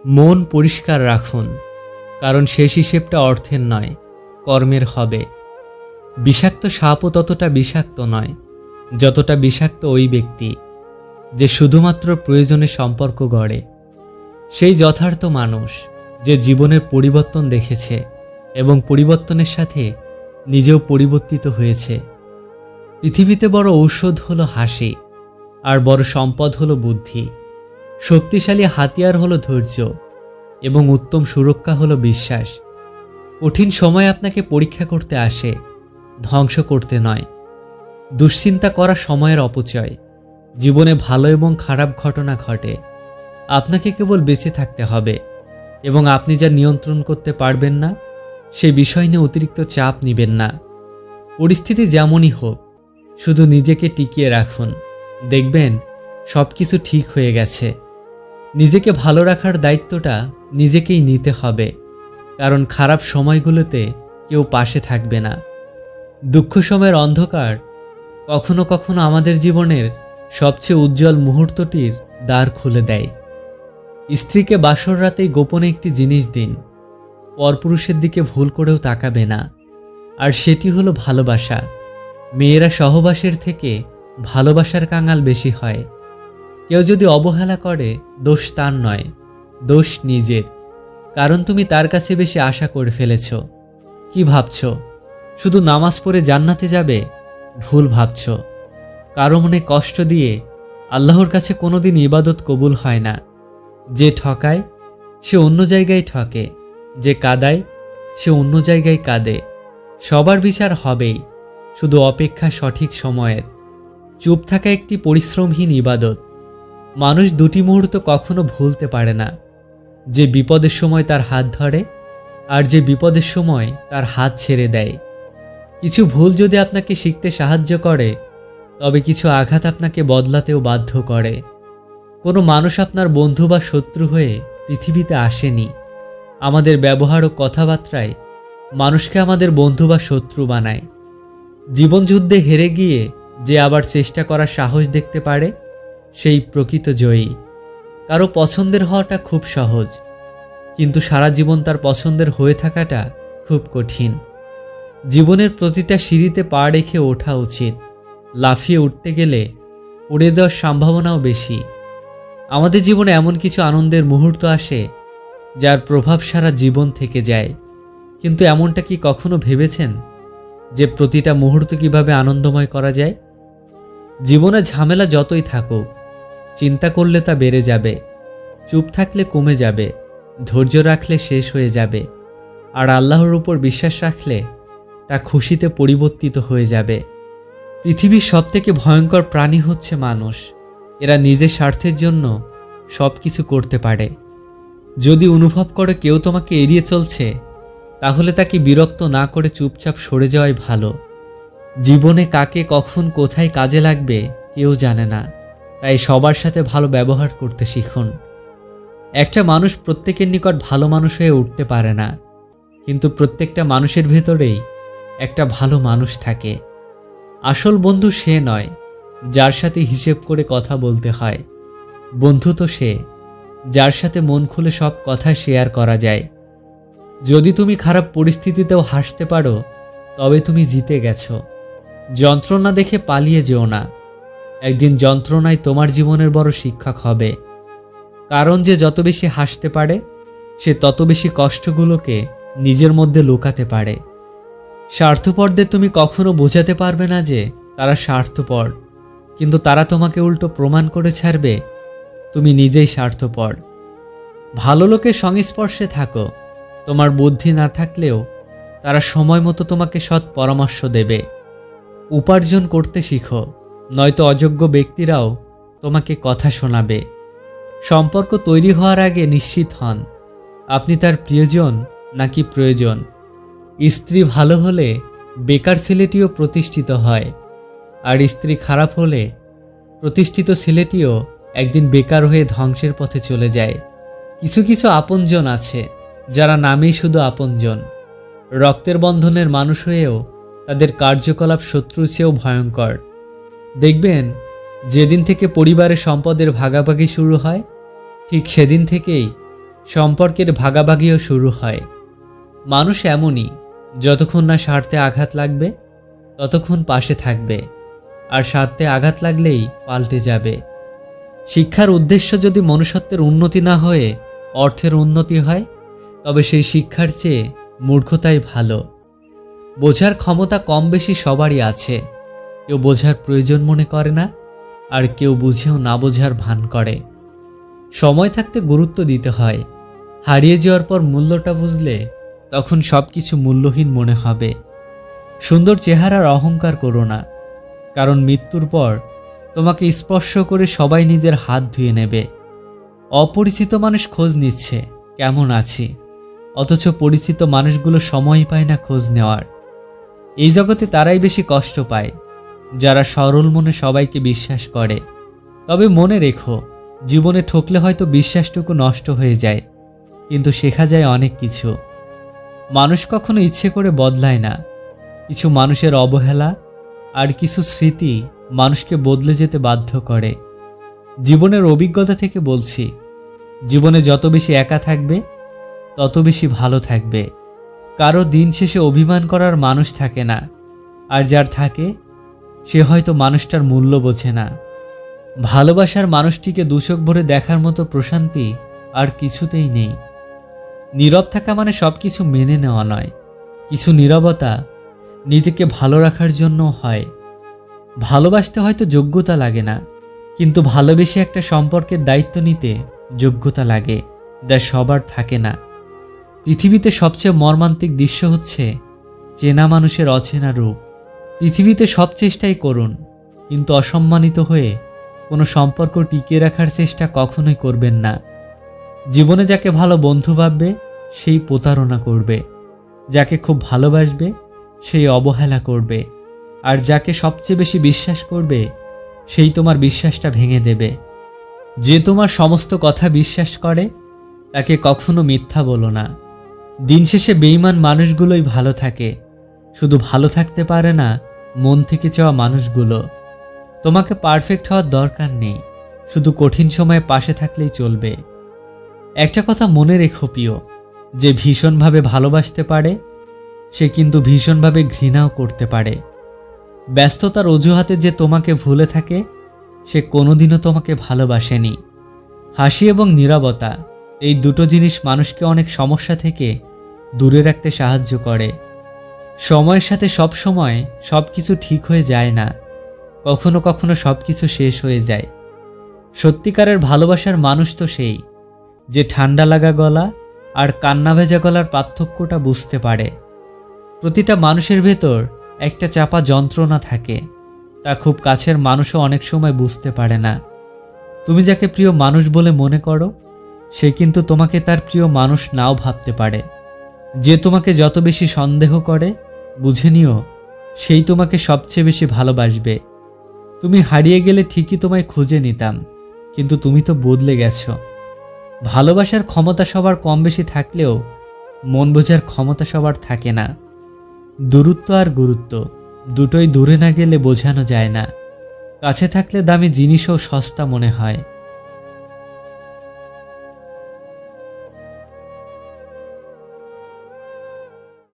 মন পরিষ্কার রাখুন, কারণ শেষ হিসেবটা অর্থের নয়, কর্মের হবে। বিষাক্ত সাপও ততটা বিষাক্ত নয় যতটা বিষাক্ত ওই ব্যক্তি যে শুধুমাত্র প্রয়োজনে সম্পর্ক গড়ে। সেই যথার্থ মানুষ যে জীবনের পরিবর্তন দেখেছে এবং পরিবর্তনের সাথে নিজেও পরিবর্তিত হয়েছে। পৃথিবীতে বড় ঔষধ হলো হাসি, আর বড় সম্পদ হলো বুদ্ধি। শক্তিশালী হাতিয়ার হলো ধৈর্য, এবং উত্তম সুরক্ষা হলো বিশ্বাস। কঠিন সময় আপনাকে পরীক্ষা করতে আসে, ধ্বংস করতে নয়। দুশ্চিন্তা করা সময়ের অপচয়। জীবনে ভালো এবং খারাপ ঘটনা ঘটে, আপনাকে কেবল বেঁচে থাকতে হবে, এবং আপনি যা নিয়ন্ত্রণ করতে পারবেন না সে বিষয় নিয়ে অতিরিক্ত চাপ নেবেন না। পরিস্থিতি যেমনই হোক, শুধু নিজেকে টিকিয়ে রাখুন, দেখবেন সব কিছু ঠিক হয়ে গেছে। নিজেকে ভালো রাখার দায়িত্বটা নিজেকেই নিতে হবে, কারণ খারাপ সময়গুলোতে কেউ পাশে থাকবে না। দুঃখ সময়ের অন্ধকার কখনো কখনো আমাদের জীবনের সবচেয়ে উজ্জ্বল মুহূর্তটির দ্বার খুলে দেয়। স্ত্রীকে বাসর রাতেই গোপনে একটি জিনিস দিন, পরপুরুষের দিকে ভুল করেও তাকাবে না, আর সেটি হলো ভালোবাসা। মেয়েরা সহবাসের থেকে ভালোবাসার কাঙাল বেশি হয়। কেউ যদি অবহেলা করে, দোষ তার নয়, দোষ নিজের, কারণ তুমি তার কাছে বেশি আশা করে ফেলেছ। কি ভাবছ শুধু নামাজ পড়ে জান্নাতে যাবে? ভুল ভাবছ। কারো মনে কষ্ট দিয়ে আল্লাহর কাছে কোনোদিন ইবাদত কবুল হয় না। যে ঠকায় সে অন্য জায়গায় ঠকে, যে কাঁদায় সে অন্য জায়গায় কাঁদে। সবার বিচার হবেই, শুধু অপেক্ষা সঠিক সময়ের। চুপ থাকা একটি পরিশ্রমহীন ইবাদত। মানুষ দুটি মুহূর্ত কখনো ভুলতে পারে না, যে বিপদের সময় তার হাত ধরে আর যে বিপদের সময় তার হাত ছেড়ে দেয়। কিছু ভুল যদি আপনাকে শিখতে সাহায্য করে, তবে কিছু আঘাত আপনাকে বদলাতেও বাধ্য করে। কোনো মানুষ আপনার বন্ধু বা শত্রু হয়ে পৃথিবীতে আসেনি। আমাদের ব্যবহার ও কথাবার্তায় মানুষকে আমাদের বন্ধু বা শত্রু বানায়। জীবনযুদ্ধে হেরে গিয়ে যে আবার চেষ্টা করার সাহস দেখতে পারে, সেই প্রকৃত জয়ী। কারো পছন্দের হওয়াটা খুব সহজ, কিন্তু সারা জীবন তার পছন্দের হয়ে থাকাটা খুব কঠিন। জীবনের প্রতিটা সিঁড়িতে পা রেখে ওঠা উচিত। লাফিয়ে উঠতে গেলে পড়ে যাওয়ার সম্ভাবনাও বেশি। আমাদের জীবনে এমন কিছু আনন্দের মুহূর্ত আসে যার প্রভাব সারা জীবন থেকে যায়, কিন্তু এমনটা কি কখনো ভেবেছেন যে প্রতিটা মুহূর্ত কিভাবে আনন্দময় করা যায়? জীবনে ঝামেলা যতই থাকুক, চিন্তা করলে তা বেড়ে যাবে, চুপ থাকলে কমে যাবে, ধৈর্য রাখলে শেষ হয়ে যাবে, আর আল্লাহর উপর বিশ্বাস রাখলে তা খুশিতে পরিবর্তিত হয়ে যাবে। পৃথিবীর সবথেকে ভয়ঙ্কর প্রাণী হচ্ছে মানুষ। এরা নিজের স্বার্থের জন্য সব কিছু করতে পারে। যদি অনুভব করে কেউ তোমাকে এড়িয়ে চলছে, তাহলে তাকে বিরক্ত না করে চুপচাপ সরে যাওয়াই ভালো। জীবনে কাকে কখন কোথায় কাজে লাগবে কেউ জানে না, তাই সবার সাথে ভালো ব্যবহার করতে শিখুন। একটা মানুষ প্রত্যেকের নিকট ভালো মানুষ হয়ে উঠতে পারে না, কিন্তু প্রত্যেকটা মানুষের ভেতরেই একটা ভালো মানুষ থাকে। আসল বন্ধু সে নয় যার সাথে হিসেব করে কথা বলতে হয়। বন্ধু তো সে যার সাথে মন খুলে সব কথা শেয়ার করা যায়। যদি তুমি খারাপ পরিস্থিতিতেও হাসতে পারো, তবে তুমি জিতে গেছো। যন্ত্রণা দেখে পালিয়ে যেও না। একদিন যন্ত্রণায় তোমার জীবনের বড় শিক্ষক হবে। কারণ যে যত বেশি হাসতে পারে, সে তত বেশি কষ্টগুলোকে নিজের মধ্যে লুকাতে পারে। স্বার্থপরদের তুমি কখনো বোঝাতে পারবে না যে তারা স্বার্থপর, কিন্তু তারা তোমাকে উল্টো প্রমাণ করে ছাড়বে তুমি নিজেই স্বার্থপর। ভালো লোকের সংস্পর্শে থাকো। তোমার বুদ্ধি না থাকলেও তারা সময় মতো তোমাকে সৎ পরামর্শ দেবে। উপার্জন করতে শিখো, নয়তো অযোগ্য ব্যক্তিরাও তোমাকে কথা শোনাবে। সম্পর্ক তৈরি হওয়ার আগে নিশ্চিত হন আপনি তার প্রিয়জন নাকি প্রয়োজন। স্ত্রী ভালো হলে বেকার ছেলেটিও প্রতিষ্ঠিত হয়, আর স্ত্রী খারাপ হলে প্রতিষ্ঠিত ছেলেটিও একদিন বেকার হয়ে ধ্বংসের পথে চলে যায়। কিছু কিছু আপনজন আছে যারা নামেই শুধু আপনজন। রক্তের বন্ধনের মানুষ হয়েও তাদের কার্যকলাপ শত্রুর চেয়েও ভয়ঙ্কর। দেখবেন যেদিন থেকে পরিবারের সম্পদের ভাগাভাগি শুরু হয়, ঠিক সেদিন থেকেই সম্পর্কের ভাগাভাগিও শুরু হয়। মানুষ এমনই, যতক্ষণ না স্বার্থে আঘাত লাগবে ততক্ষণ পাশে থাকবে, আর স্বার্থে আঘাত লাগলেই পাল্টে যাবে। শিক্ষার উদ্দেশ্য যদি মনুষ্যত্বের উন্নতি না হয়ে অর্থের উন্নতি হয়, তবে সেই শিক্ষার চেয়ে মূর্খতাই ভালো। বোঝার ক্ষমতা কম বেশি সবারই আছে, কেউ বোঝার প্রয়োজন মনে করে না, আর কেউ বুঝেও না বোঝার ভান করে। সময় থাকতে গুরুত্ব দিতে হয়, হারিয়ে যাওয়ার পর মূল্যটা বুঝলে তখন সব কিছু মূল্যহীন মনে হবে। সুন্দর চেহারার অহংকার করো না, কারণ মৃত্যুর পর তোমাকে স্পর্শ করে সবাই নিজের হাত ধুয়ে নেবে। অপরিচিত মানুষ খোঁজ নিচ্ছে কেমন আছি, অথচ পরিচিত মানুষগুলো সময়ই পায় না খোঁজ নেওয়ার। এই জগতে তারাই বেশি কষ্ট পায় যারা সরল মনে সবাইকে বিশ্বাস করে। তবে মনে রেখো, জীবনে ঠকলে হয়তো বিশ্বাসটুকু নষ্ট হয়ে যায়, কিন্তু শেখা যায় অনেক কিছু। মানুষ কখনো ইচ্ছে করে বদলায় না, কিছু মানুষের অবহেলা আর কিছু স্মৃতি মানুষকে বদলে যেতে বাধ্য করে। জীবনের অভিজ্ঞতা থেকে বলছি, জীবনে যত বেশি একা থাকবে তত বেশি ভালো থাকবে। কারো দিন শেষে অভিমান করার মানুষ থাকে না, আর যার থাকে সে হয়তো মানুষটার মূল্য বোঝে না। ভালোবাসার মানুষটিকে দুচোখ ভরে দেখার মতো প্রশান্তি আর কিছুতেই নেই। নীরব থাকা মানে সব কিছু মেনে নেওয়া নয়, কিছু নীরবতা নিজেকে ভালো রাখার জন্য হয়। ভালোবাসতে হয়তো যোগ্যতা লাগে না, কিন্তু ভালোবেসে একটা সম্পর্কের দায়িত্ব নিতে যোগ্যতা লাগে, যা সবার থাকে না। পৃথিবীতে সবচেয়ে মর্মান্তিক দৃশ্য হচ্ছে চেনা মানুষের অচেনা রূপ। পৃথিবীতে সব চেষ্টাই করুন, কিন্তু অসম্মানিত হয়ে কোনো সম্পর্ক টিকিয়ে রাখার চেষ্টা কখনোই করবেন না। জীবনে যাকে ভালো বন্ধু ভাববে সেই প্রতারণা করবে, যাকে খুব ভালোবাসবে সেই অবহেলা করবে, আর যাকে সবচেয়ে বেশি বিশ্বাস করবে সেই তোমার বিশ্বাসটা ভেঙে দেবে। যে তোমার সমস্ত কথা বিশ্বাস করে তাকে কখনো মিথ্যা বলো না। দিন শেষে বেঈমান মানুষগুলোই ভালো থাকে, শুধু ভালো থাকতে পারে না মন থেকে চাওয়া মানুষগুলো। তোমাকে পারফেক্ট হওয়ার দরকার নেই, শুধু কঠিন সময়ে পাশে থাকলেই চলবে। একটা কথা মনে রেখো প্রিয়, যে ভীষণভাবে ভালোবাসতে পারে সে কিন্তু ভীষণভাবে ঘৃণাও করতে পারে। ব্যস্ততার অজুহাতে যে তোমাকে ভুলে থাকে সে কোনোদিনও তোমাকে ভালোবাসেনি। হাসি এবং নীরবতা, এই দুটো জিনিস মানুষকে অনেক সমস্যা থেকে দূরে রাখতে সাহায্য করে। সময়ের সাথে সব সময় সব কিছু ঠিক হয়ে যায় না, কখনো কখনো সব কিছু শেষ হয়ে যায়। সত্যিকারের ভালোবাসার মানুষ তো সেই যে ঠান্ডা লাগা গলা আর কান্না ভেজা গলার পার্থক্যটা বুঝতে পারে। প্রতিটা মানুষের ভেতর একটা চাপা যন্ত্রণা থাকে, তা খুব কাছের মানুষও অনেক সময় বুঝতে পারে না। তুমি যাকে প্রিয় মানুষ বলে মনে করো সে কিন্তু তোমাকে তার প্রিয় মানুষ নাও ভাবতে পারে। যে তোমাকে যত বেশি সন্দেহ করে বুঝে নিও সেই তোমাকে সবচেয়ে বেশি ভালোবাসবে। তুমি হারিয়ে গেলে ঠিকই তোমায় খুঁজে নিতাম, কিন্তু তুমি তো বদলে গেছো। ভালোবাসার ক্ষমতা সবার কম বেশি থাকলেও মন বোঝার ক্ষমতা সবার থাকে না। দূরত্ব আর গুরুত্ব দুটোই দূরে না গেলে বোঝানো যায় না। কাছে থাকলে দামি জিনিসও সস্তা মনে হয়।